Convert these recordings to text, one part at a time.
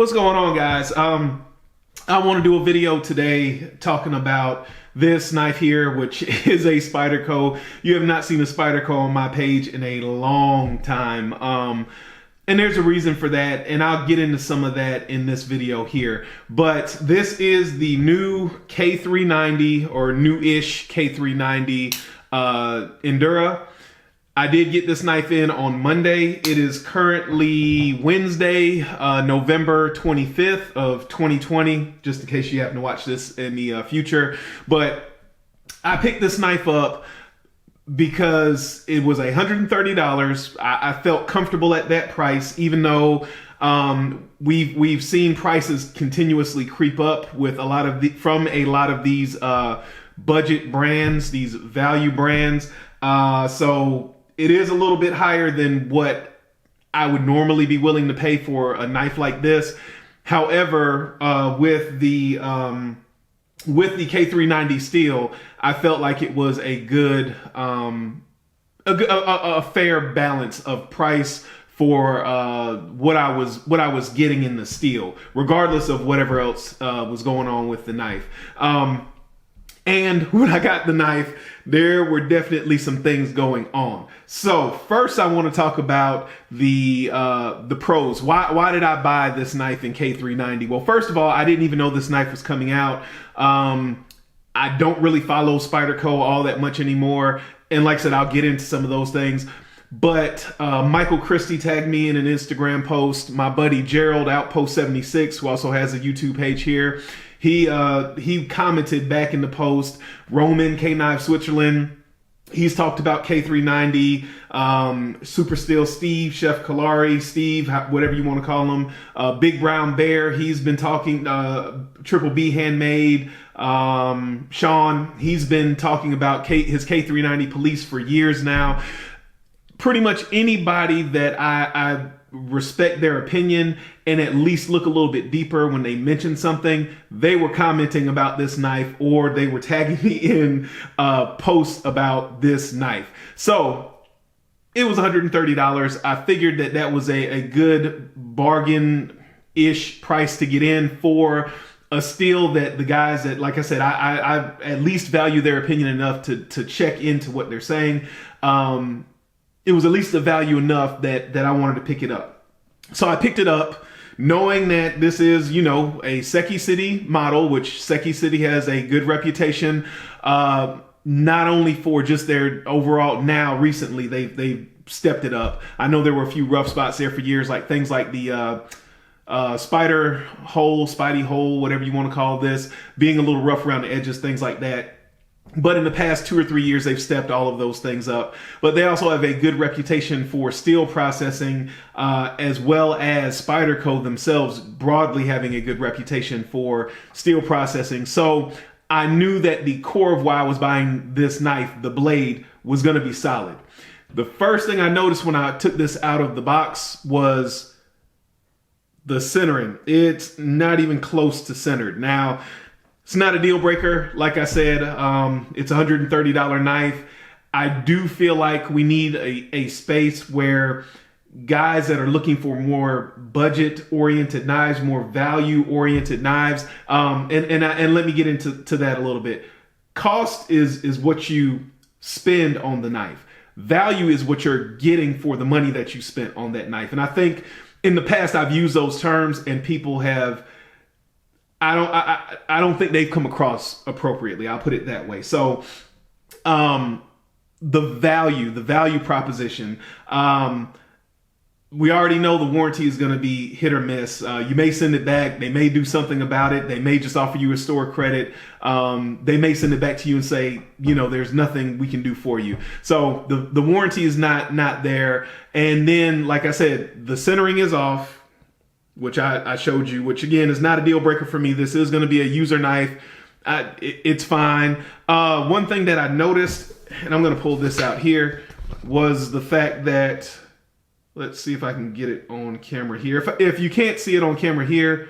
What's going on, guys? I want to do a video today talking about this knife here, which is a Spyderco. You have not seen a Spyderco on my page in a long time. And there's a reason for that, and I'll get into some of that in this video here. But this is the new K390, or new-ish K390 Endura. I did get this knife in on Monday. It is currently Wednesday, November 25th of 2020, just in case you happen to watch this in the future. But I picked this knife up because it was $130. I felt comfortable at that price, even though we've seen prices continuously creep up with from a lot of these budget brands, these value brands. So it is a little bit higher than what I would normally be willing to pay for a knife like this. However, with the K390 steel, I felt like it was a good, a fair balance of price for what I was getting in the steel, regardless of whatever else was going on with the knife. And when I got the knife, there were definitely some things going on. So first, I want to talk about the pros. Why did I buy this knife in K390? Well, first of all, I didn't even know this knife was coming out. I don't really follow Spyderco all that much anymore. And like I said, I'll get into some of those things. But Michael Christie tagged me in an Instagram post. My buddy Gerald Outpost 76, who also has a YouTube page here, he commented back in the post. Roman K Knife Switzerland, he's talked about K390, Super Steel Steve, Chef Kalari, Steve, whatever you want to call him, Big Brown Bear, he's been talking, Triple B Handmade, Sean, he's been talking about his K390 Police for years now. Pretty much anybody that I respect their opinion and at least look a little bit deeper when they mention something, they were commenting about this knife, or they were tagging me in posts about this knife. So it was $130. I figured that was a good bargain-ish price to get in for a steel that the guys that, like I said, I at least value their opinion enough to check into what they're saying. It was at least a value enough that I wanted to pick it up. So I picked it up knowing that this is, you know, a Seki City model, which Seki City has a good reputation, not only for just their overall, now recently they've stepped it up. I know there were a few rough spots there for years, like things like the Spyder hole, Spidey hole, whatever you want to call this, being a little rough around the edges, things like that. But in the past 2 or 3 years, they've stepped all of those things up. But they also have a good reputation for steel processing, as well as Spyderco themselves broadly having a good reputation for steel processing. So I knew that the core of why I was buying this knife, the blade, was going to be solid. The first thing I noticed when I took this out of the box was the centering. It's not even close to centered. Now, it's not a deal breaker. Like I said, it's a $130 knife. I do feel like we need a space where guys that are looking for more budget-oriented knives, more value-oriented knives, and let me get into that a little bit. Cost is what you spend on the knife. Value is what you're getting for the money that you spent on that knife. And I think in the past I've used those terms, and people have, I don't think they've come across appropriately. I'll put it that way. So, the value proposition, we already know the warranty is going to be hit or miss. You may send it back. They may do something about it. They may just offer you a store credit. They may send it back to you and say, you know, there's nothing we can do for you. So the warranty is not there. And then, like I said, the centering is off, which I showed you, which again is not a deal breaker for me. This is going to be a user knife. It's fine. One thing that I noticed, and I'm going to pull this out here, was the fact that, let's see if I can get it on camera here. If you can't see it on camera here,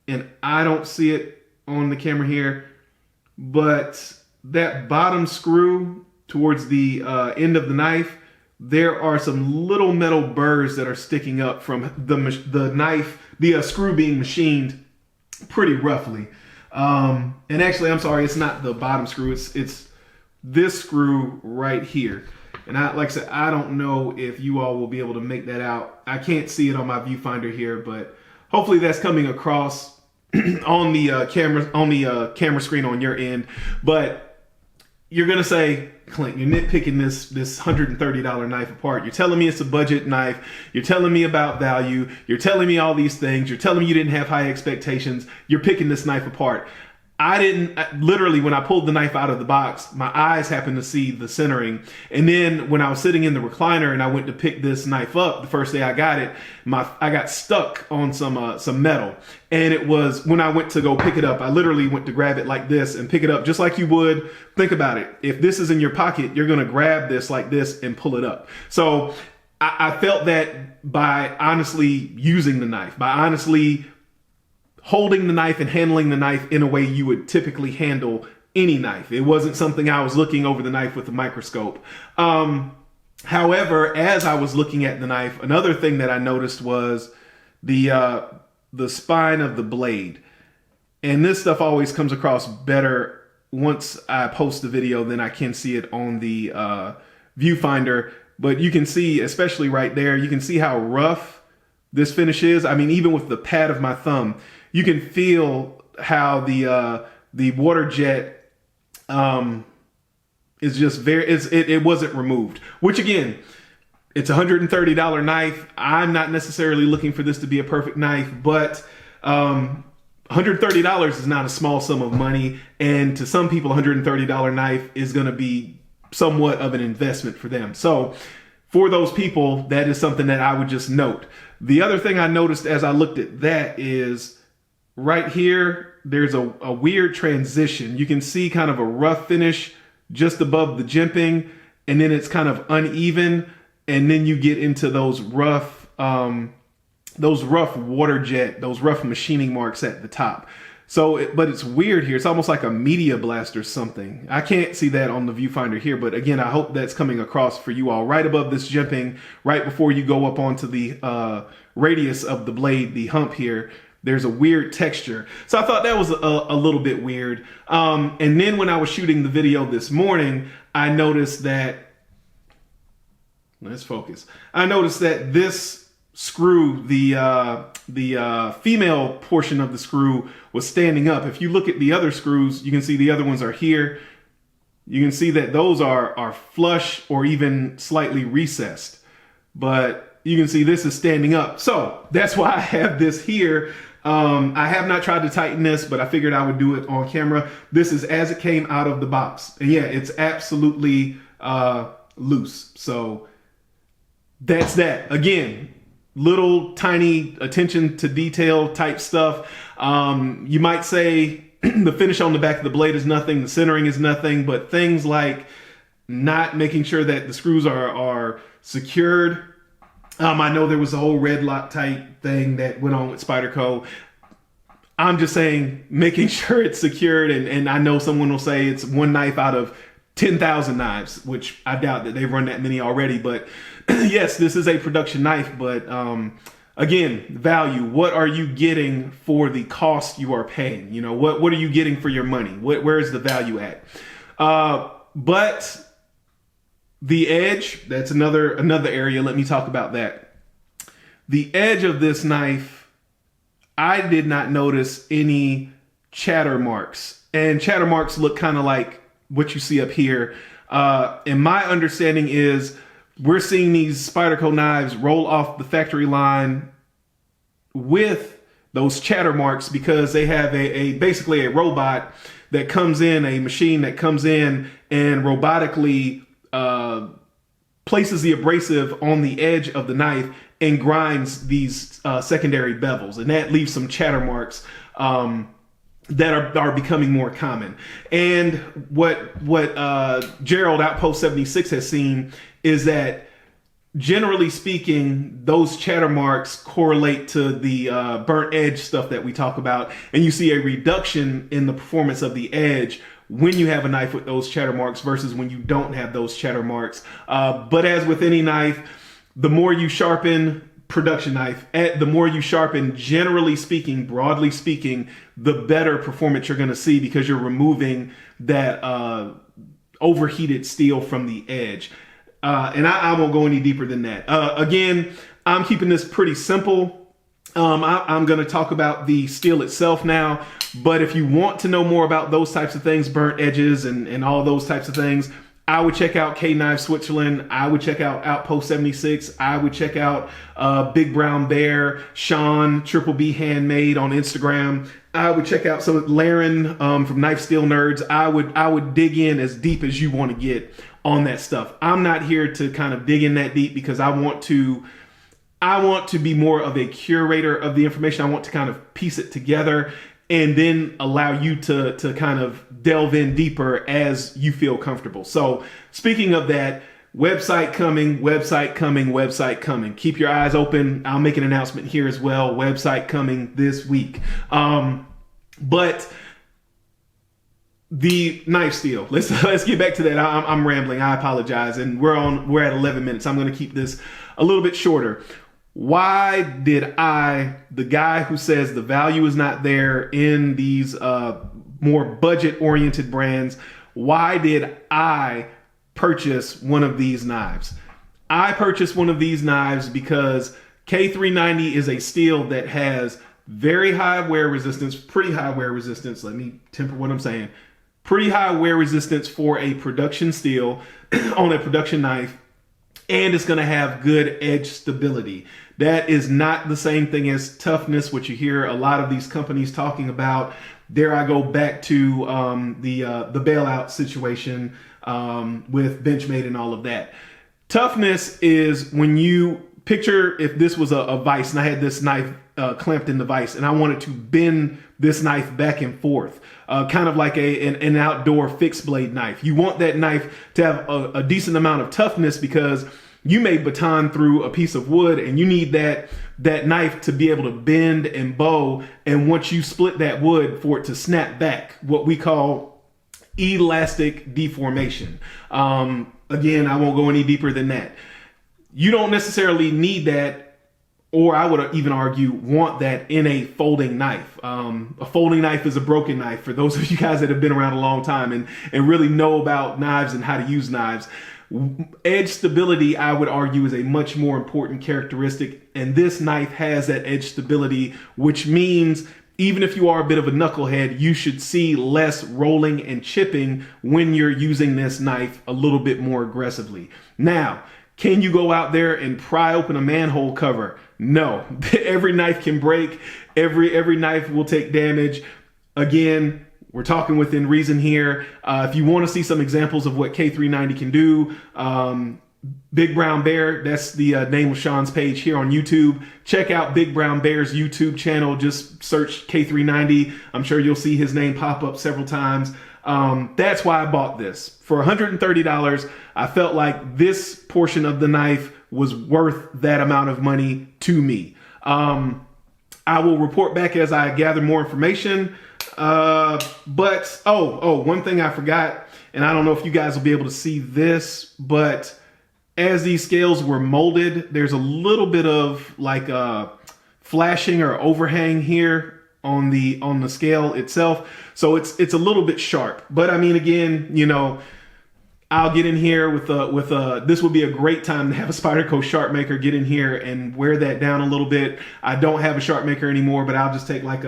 and I don't see it on the camera here, but that bottom screw towards the end of the knife, there are some little metal burrs that are sticking up from the knife the screw being machined pretty roughly. And actually, I'm sorry, it's not the bottom screw. It's this screw right here. And like I said, I don't know if you all will be able to make that out. I can't see it on my viewfinder here, but hopefully that's coming across on the camera screen on your end. But you're gonna say, Clint, you're nitpicking this $130 knife apart. You're telling me it's a budget knife. You're telling me about value. You're telling me all these things. You're telling me you didn't have high expectations. You're picking this knife apart. Literally, when I pulled the knife out of the box, my eyes happened to see the centering. And then when I was sitting in the recliner and I went to pick this knife up the first day I got it, I got stuck on some metal. And it was when I went to go pick it up, I literally went to grab it like this and pick it up just like you would. Think about it. If this is in your pocket, you're going to grab this like this and pull it up. So I felt that by honestly using the knife, by honestly holding the knife and handling the knife in a way you would typically handle any knife. It wasn't something I was looking over the knife with a microscope. However, as I was looking at the knife, another thing that I noticed was the spine of the blade. And this stuff always comes across better once I post the video than I can see it on the viewfinder. But you can see, especially right there, you can see how rough this finish is. I mean, even with the pad of my thumb, you can feel how the water jet is just it wasn't removed, which again, it's a $130 knife. I'm not necessarily looking for this to be a perfect knife, but $130 is not a small sum of money. And to some people, $130 knife is going to be somewhat of an investment for them. So for those people, that is something that I would just note. The other thing I noticed as I looked at that is right here, there's a weird transition. You can see kind of a rough finish just above the jimping, and then it's kind of uneven, and then you get into those rough water jet, those rough machining marks at the top. So, but it's weird here. It's almost like a media blast or something. I can't see that on the viewfinder here, but again, I hope that's coming across for you all. Right above this jimping, right before you go up onto the radius of the blade, the hump here, there's a weird texture. So I thought that was a little bit weird. And then when I was shooting the video this morning, I noticed that, let's focus. I noticed that this screw, the female portion of the screw was standing up. If you look at the other screws, you can see the other ones are here. You can see that those are flush or even slightly recessed, but you can see this is standing up. So that's why I have this here. I have not tried to tighten this, but I figured I would do it on camera. This is as it came out of the box. And yeah, it's absolutely loose. So that's that. Again, little tiny attention to detail type stuff. You might say the finish on the back of the blade is nothing, the centering is nothing, but things like not making sure that the screws are secured. I know there was a whole red lock type thing that went on with Spyderco. I'm just saying, making sure it's secured, and I know someone will say it's one knife out of 10,000 knives, which I doubt that they've run that many already, but yes, this is a production knife, but again, value. What are you getting for the cost you are paying? You know, what are you getting for your money? Where is the value at? But the edge, that's another area. Let me talk about that. The edge of this knife, I did not notice any chatter marks, and chatter marks look kind of like what you see up here. And my understanding is we're seeing these Spyderco knives roll off the factory line with those chatter marks because they have basically a robot that comes in, a machine that comes in and robotically places the abrasive on the edge of the knife and grinds these secondary bevels, and that leaves some chatter marks that are becoming more common. And what Gerald Outpost 76 has seen is that, generally speaking, those chatter marks correlate to the burnt edge stuff that we talk about, and you see a reduction in the performance of the edge when you have a knife with those chatter marks versus when you don't have those chatter marks. But as with any knife, the more you sharpen, production knife, the more you sharpen, generally speaking, broadly speaking, the better performance you're going to see, because you're removing that overheated steel from the edge. And I won't go any deeper than that. Again, I'm keeping this pretty simple. I'm going to talk about the steel itself now, but if you want to know more about those types of things, burnt edges and all those types of things, I would check out K9 Switzerland. I would check out Outpost 76. I would check out Big Brown Bear, Sean, Triple B Handmade on Instagram. I would check out some Laren from Knife Steel Nerds. I would dig in as deep as you want to get on that stuff. I'm not here to kind of dig in that deep, because I want to be more of a curator of the information. I want to kind of piece it together and then allow you to kind of delve in deeper as you feel comfortable. So speaking of that, website coming, website coming, website coming. Keep your eyes open. I'll make an announcement here as well. Website coming this week. But the knife steel, let's get back to that. I'm rambling. I apologize. And we're at 11 minutes. I'm going to keep this a little bit shorter. Why did the guy who says the value is not there in these more budget-oriented brands, why did I purchase one of these knives? I purchased one of these knives because K390 is a steel that has very high wear resistance, pretty high wear resistance. Let me temper what I'm saying. Pretty high wear resistance for a production steel on a production knife, and it's going to have good edge stability. That is not the same thing as toughness, which you hear a lot of these companies talking about. There I go back to the bailout situation with Benchmade and all of that. Toughness is when you picture if this was a vise and I had this knife clamped in the vise and I wanted to bend this knife back and forth, kind of like an outdoor fixed blade knife. You want that knife to have a decent amount of toughness, because you may baton through a piece of wood and you need that knife to be able to bend and bow. And once you split that wood, for it to snap back, what we call elastic deformation. Again, I won't go any deeper than that. You don't necessarily need that, or I would even argue want that in a folding knife. A folding knife is a broken knife, for those of you guys that have been around a long time and really know about knives and how to use knives. Edge stability, I would argue, is a much more important characteristic, and this knife has that edge stability, which means even if you are a bit of a knucklehead, you should see less rolling and chipping when you're using this knife a little bit more aggressively. Now, can you go out there and pry open a manhole cover? No. Every knife can break. Every knife will take damage. Again, we're talking within reason here. If you want to see some examples of what K390 can do, Big Brown Bear, that's the name of Sean's page here on YouTube. Check out Big Brown Bear's YouTube channel. Just search K390. I'm sure you'll see his name pop up several times. That's why I bought this. For $130, I felt like this portion of the knife was worth that amount of money to me. I will report back as I gather more information. But one thing I forgot, and I don't know if you guys will be able to see this, but as these scales were molded, there's a little bit of like flashing or overhang here on the scale itself. So it's a little bit sharp, but I mean, again, you know, I'll get in here with this would be a great time to have a Spyderco sharp maker get in here and wear that down a little bit. I don't have a sharp maker anymore, but I'll just take like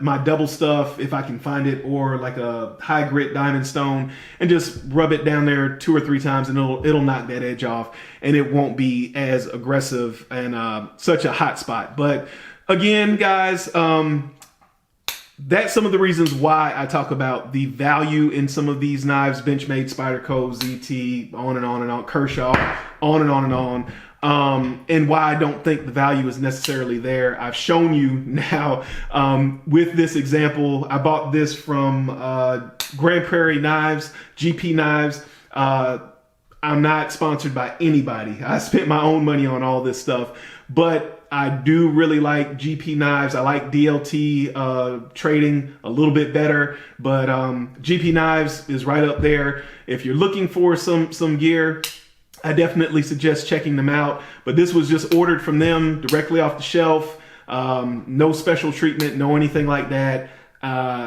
my double stuff, if I can find it, or like a high grit diamond stone, and just rub it down there 2 or 3 times, and it'll knock that edge off, and it won't be as aggressive and such a hot spot. But again, guys, that's some of the reasons why I talk about the value in some of these knives: Benchmade, Spyderco, ZT, on and on, Kershaw, on and on. And why I don't think the value is necessarily there. I've shown you now with this example. I bought this from Grand Prairie Knives, GP Knives. I'm not sponsored by anybody. I spent my own money on all this stuff, but I do really like GP Knives. I like DLT trading a little bit better, but GP Knives is right up there. If you're looking for some gear, I definitely suggest checking them out. But this was just ordered from them directly off the shelf. No special treatment, no anything like that.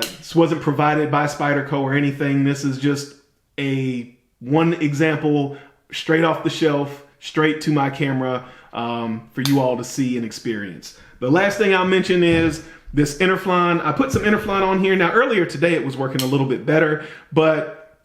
This wasn't provided by Spyderco or anything. This is just one example straight off the shelf, straight to my camera for you all to see and experience. The last thing I'll mention is this Interflon. I put some Interflon on here. Now earlier today it was working a little bit better, but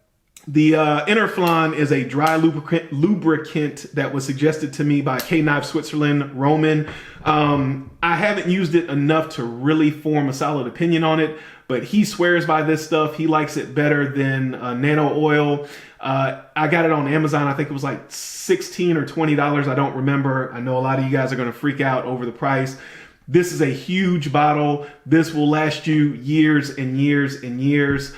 the Interflon is a dry lubricant that was suggested to me by K390 Switzerland, Roman. I haven't used it enough to really form a solid opinion on it, but he swears by this stuff. He likes it better than nano oil. I got it on Amazon. I think it was like $16 or $20. I don't remember. I know a lot of you guys are going to freak out over the price. This is a huge bottle. This will last you years and years and years.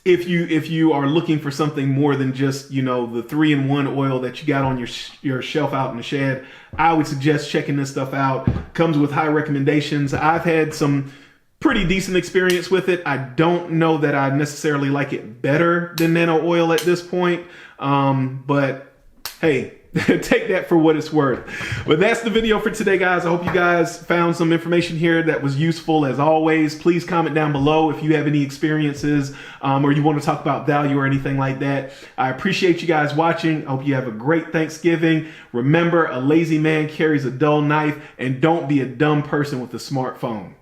If you are looking for something more than just, you know, the 3-in-1 oil that you got on your shelf out in the shed, I would suggest checking this stuff out. Comes with high recommendations. I've had some pretty decent experience with it. I don't know that I necessarily like it better than nano oil at this point, but hey, take that for what it's worth. But that's the video for today, guys. I hope you guys found some information here that was useful. As always, please comment down below if you have any experiences or you want to talk about value or anything like that. I appreciate you guys watching. I hope you have a great Thanksgiving. Remember, a lazy man carries a dull knife, and don't be a dumb person with a smartphone.